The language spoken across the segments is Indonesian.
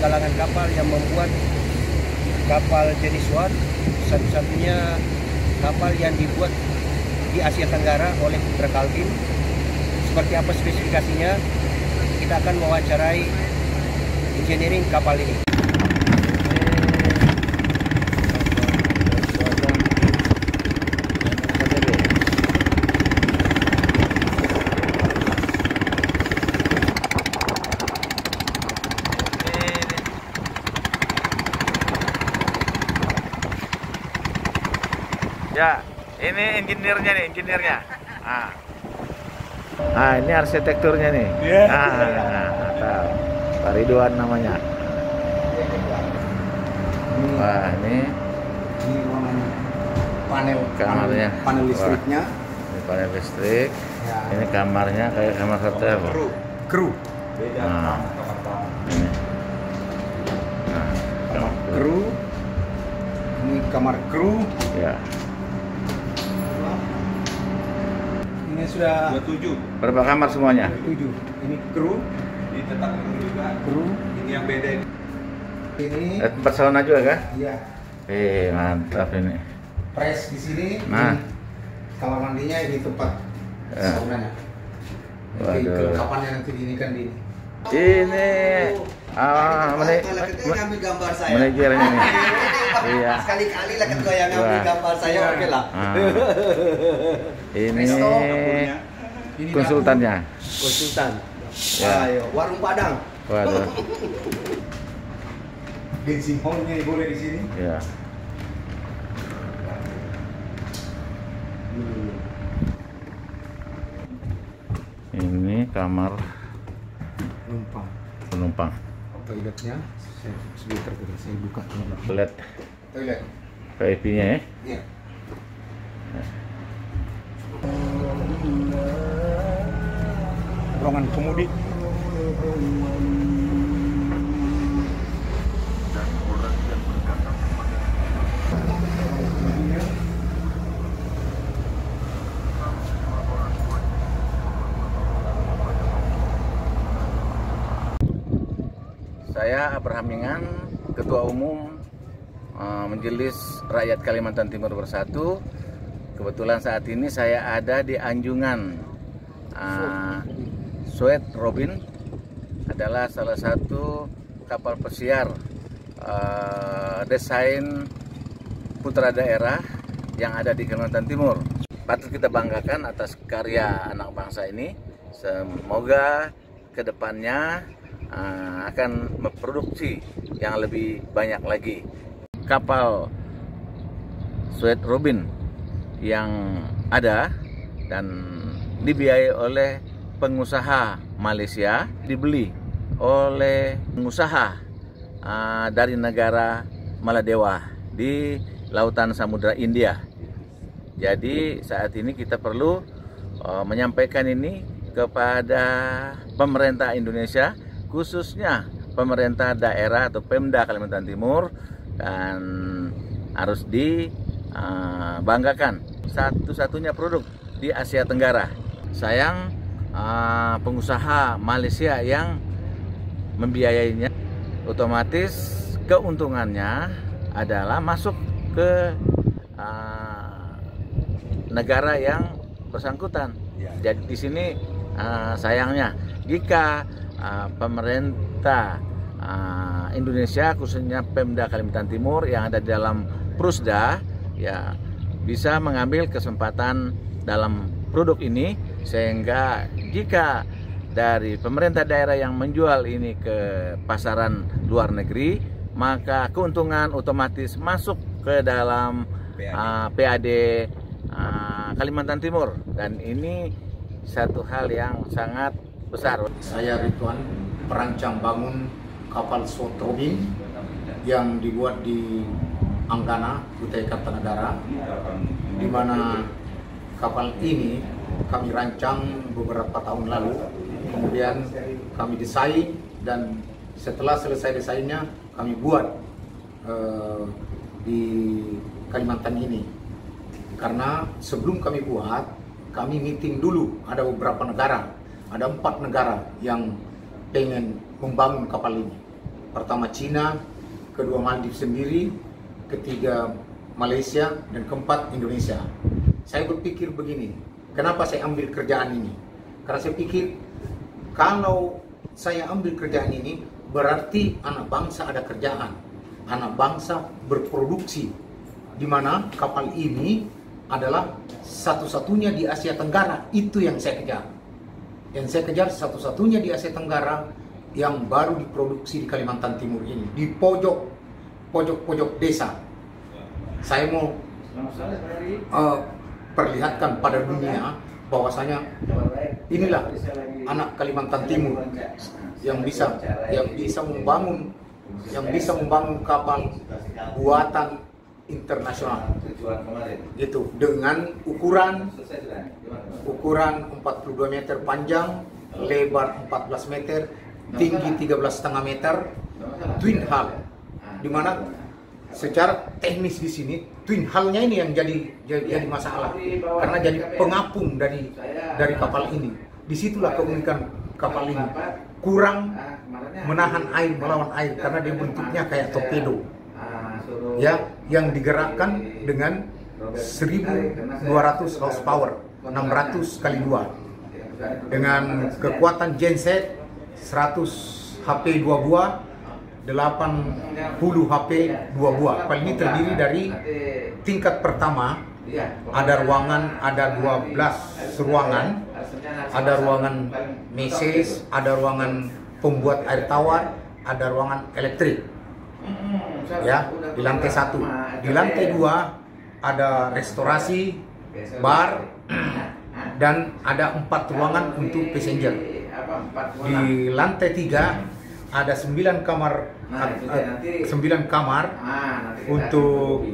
kalangan kapal yang membuat kapal jenis SWAT, satu-satunya kapal yang dibuat di Asia Tenggara oleh Putra Kaltim. Seperti apa spesifikasinya? Kita akan mewawancarai engineering kapal ini. Ya, ini engineer-nya nih, engineer-nya. Ini arsitekturnya nih. Tahu. Pak Ridwan namanya. Wah, ini ruangan panel kamarnya. Panel listriknya. Ini panel listrik. Ya. Ini kamarnya kayak kamar hotel. Kru. Ini. Kamar kru. Ini kamar kru. Ya. Ini sudah 27. Berapa kamar semuanya? 7. Ini kru. Ini tetap juga. Kru. Ini yang beda. Ini. Tempat sauna juga kan? Iya. Mantap ini. Press di sini. Nah. Ini kamar mandinya, ini tempat saunanya. Nanti Waduh. kelengkapannya nanti ini kan di. Ini ngambil gambar saya. manajernya nih. Iya. Sekali-kali lah ketua yang ngambil Wah. gambar saya, oke lah. Ini Ini konsultannya. Konsultan. Ya. Ayo, warung Padang. Waduh. Bensin home-nya boleh di sini. Ya. Ini kamar Numpang. penumpang. Toiletnya sebentar saya buka Toilet toilet. VIP-nya ya. Iya. Ruangan kemudi. Saya Abraham Mingan, Ketua Umum Majelis Rakyat Kalimantan Timur Bersatu. Kebetulan saat ini saya ada di anjungan Sweet Robin, adalah salah satu kapal pesiar desain putra daerah yang ada di Kalimantan Timur. Patut kita banggakan atas karya anak bangsa ini. Semoga kedepannya akan memproduksi yang lebih banyak lagi. Kapal Sweet Robin yang ada dan dibiayai oleh pengusaha Malaysia, dibeli oleh pengusaha dari negara Maladewa di Lautan Samudra India. Jadi saat ini kita perlu menyampaikan ini kepada pemerintah Indonesia, khususnya pemerintah daerah atau Pemda Kalimantan Timur, dan harus dibanggakan satu-satunya produk di Asia Tenggara. Sayang pengusaha Malaysia yang membiayainya, otomatis keuntungannya adalah masuk ke negara yang bersangkutan. Jadi di sini sayangnya jika pemerintah Indonesia, khususnya Pemda Kalimantan Timur yang ada di dalam Prusda, ya bisa mengambil kesempatan dalam produk ini, sehingga jika dari pemerintah daerah yang menjual ini ke pasaran luar negeri, maka keuntungan otomatis masuk ke dalam PAD Kalimantan Timur, dan ini satu hal yang sangat besar. Saya Ridwan, perancang bangun kapal Sweet Robin yang dibuat di Anggana, Kutai Kartanegara, di mana kapal ini kami rancang beberapa tahun lalu, kemudian kami desain, dan setelah selesai desainnya kami buat di Kalimantan ini. Karena sebelum kami buat, kami meeting dulu, ada beberapa negara, ada 4 negara yang pengen membangun kapal ini. pertama Cina, kedua Maldives sendiri, ketiga Malaysia, dan keempat Indonesia. Saya berpikir begini, kenapa saya ambil kerjaan ini? Karena saya pikir kalau saya ambil kerjaan ini berarti anak bangsa ada kerjaan, anak bangsa berproduksi, di mana kapal ini adalah satu-satunya di Asia Tenggara. Itu yang saya kejar. Yang saya kejar satu-satunya di Asia Tenggara yang baru diproduksi di Kalimantan Timur ini, di pojok desa. Saya mau perlihatkan pada dunia bahwasanya inilah anak Kalimantan Timur yang bisa membangun kapal buatan internasional gitu, dengan ukuran 42 meter panjang, lebar 14 meter, tinggi 13,5 meter, twin hull, di mana secara teknis di sini twin hull-nya ini yang jadi masalah karena jadi pengapung dari kapal ini. Disitulah keunikan kapal ini, kurang menahan air, melawan air karena dia bentuknya kayak torpedo ya, yang digerakkan dengan 1.200 horsepower, 600 kali 2, dengan kekuatan genset 100 HP 2 buah, 80 HP 2 buah. Kapal ini terdiri dari tingkat pertama, ada ruangan, ada 12 ruangan, ada ruangan meses, ada ruangan pembuat air tawar, ada ruangan elektrik. Ya, di lantai 1. Di lantai 2 ada restorasi, bar, dan ada 4 ruangan untuk passenger. Di lantai 3 ada 9 kamar untuk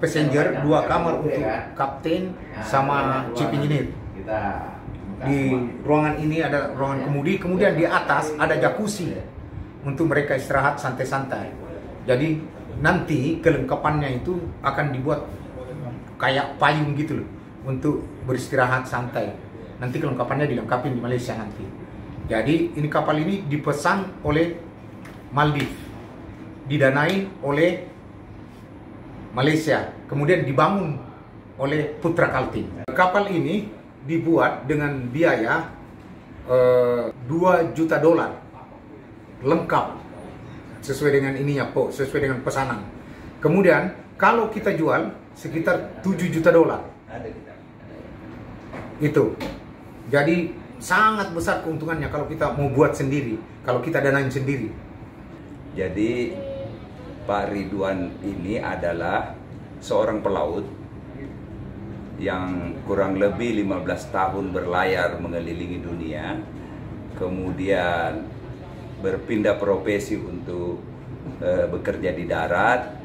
passenger, 2 kamar untuk kapten sama chief engineer. Di ruangan ini ada ruangan kemudi, kemudian di atas ada jacuzzi untuk mereka istirahat santai-santai. Jadi nanti kelengkapannya itu akan dibuat kayak payung gitu loh, untuk beristirahat santai. Nanti kelengkapannya dilengkapi di Malaysia nanti. Jadi ini kapal ini dipesan oleh Maldives, didanai oleh Malaysia, kemudian dibangun oleh Putra Kaltim. Kapal ini dibuat dengan biaya $2 juta, lengkap sesuai dengan ininya, sesuai dengan pesanan. Kemudian kalau kita jual sekitar $7 juta. Itu. Jadi sangat besar keuntungannya kalau kita mau buat sendiri, kalau kita danain sendiri. Jadi Pak Ridwan ini adalah seorang pelaut yang kurang lebih 15 tahun berlayar mengelilingi dunia, kemudian berpindah profesi untuk bekerja di darat,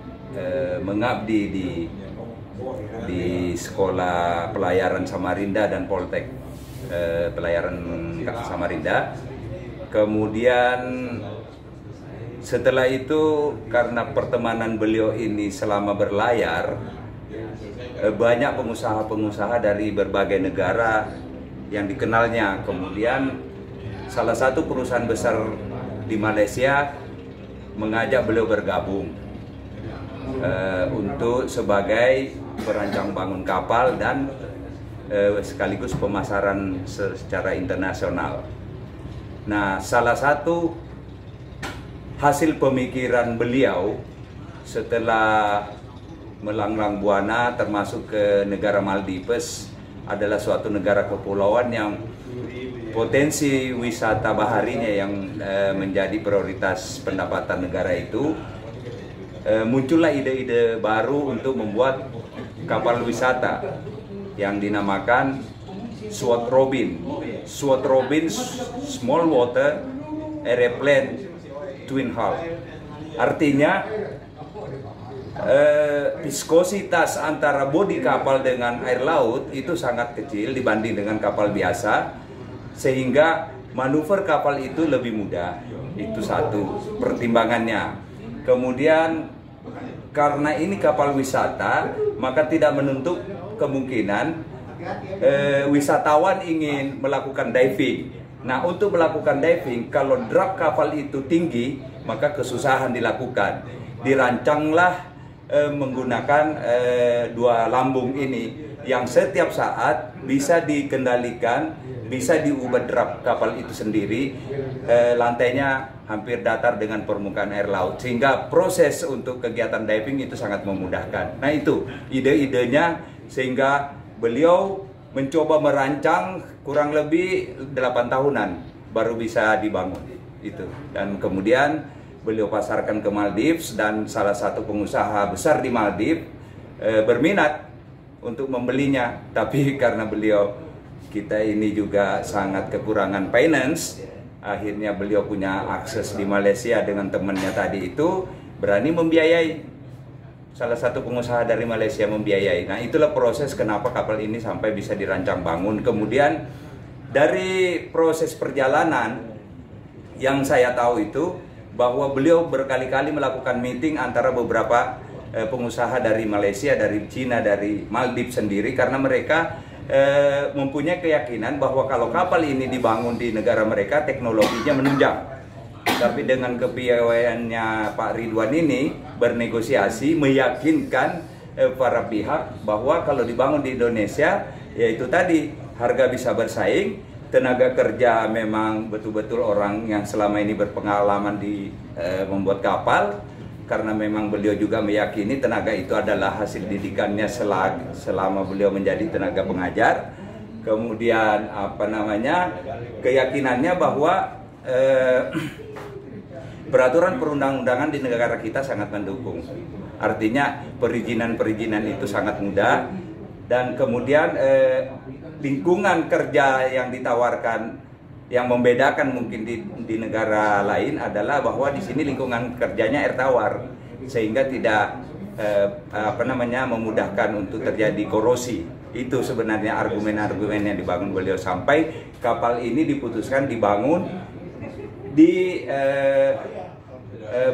mengabdi di Sekolah Pelayaran Samarinda dan Poltek Pelayaran Samarinda. Kemudian setelah itu, karena pertemanan beliau ini selama berlayar, banyak pengusaha-pengusaha dari berbagai negara yang dikenalnya. Kemudian salah satu perusahaan besar di Malaysia mengajak beliau bergabung untuk sebagai perancang bangun kapal dan sekaligus pemasaran secara internasional. Nah, salah satu hasil pemikiran beliau setelah melanglang buana termasuk ke negara Maldives, adalah suatu negara kepulauan yang potensi wisata baharinya yang menjadi prioritas pendapatan negara itu. Muncullah ide-ide baru untuk membuat kapal wisata yang dinamakan SWAT Robin. SWAT Robin, Small Water Airplane Twin Hull. Artinya viskositas antara bodi kapal dengan air laut itu sangat kecil dibanding dengan kapal biasa, sehingga manuver kapal itu lebih mudah. Itu satu pertimbangannya. Kemudian karena ini kapal wisata, maka tidak menutup kemungkinan wisatawan ingin melakukan diving. Nah, untuk melakukan diving, kalau drag kapal itu tinggi, maka kesusahan dilakukan. Dirancanglah menggunakan dua lambung ini yang setiap saat bisa dikendalikan, bisa diubah drap kapal itu sendiri, lantainya hampir datar dengan permukaan air laut, sehingga proses untuk kegiatan diving itu sangat memudahkan. Nah, itu ide-idenya, sehingga beliau mencoba merancang kurang lebih 8 tahunan baru bisa dibangun itu. Dan kemudian beliau pasarkan ke Maldives, dan salah satu pengusaha besar di Maldives berminat untuk membelinya. Tapi karena kita ini juga sangat kekurangan finance, akhirnya beliau punya akses di Malaysia dengan temannya tadi itu, berani membiayai. Salah satu pengusaha dari Malaysia membiayai. Nah, itulah proses kenapa kapal ini sampai bisa dirancang bangun. Kemudian dari proses perjalanan yang saya tahu itu, bahwa beliau berkali-kali melakukan meeting antara beberapa pengusaha dari Malaysia, dari Cina, dari Maldives sendiri, karena mereka mempunyai keyakinan bahwa kalau kapal ini dibangun di negara mereka, teknologinya menunjang. Tapi dengan kepiawaiannya Pak Ridwan ini bernegosiasi, meyakinkan para pihak bahwa kalau dibangun di Indonesia, yaitu tadi harga bisa bersaing, tenaga kerja memang betul-betul orang yang selama ini berpengalaman di membuat kapal, karena memang beliau juga meyakini tenaga itu adalah hasil didikannya selama beliau menjadi tenaga pengajar. Kemudian keyakinannya bahwa peraturan perundang-undangan di negara kita sangat mendukung. Artinya perizinan itu sangat mudah, dan kemudian lingkungan kerja yang ditawarkan, yang membedakan mungkin di negara lain adalah bahwa di sini lingkungan kerjanya air tawar, sehingga tidak memudahkan untuk terjadi korosi. Itu sebenarnya argumen-argumen yang dibangun beliau, sampai kapal ini diputuskan dibangun di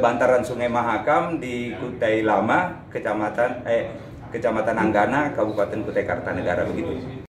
bantaran Sungai Mahakam di Kutai Lama, Kecamatan Anggana, Kabupaten Kutai Kartanegara, begitu.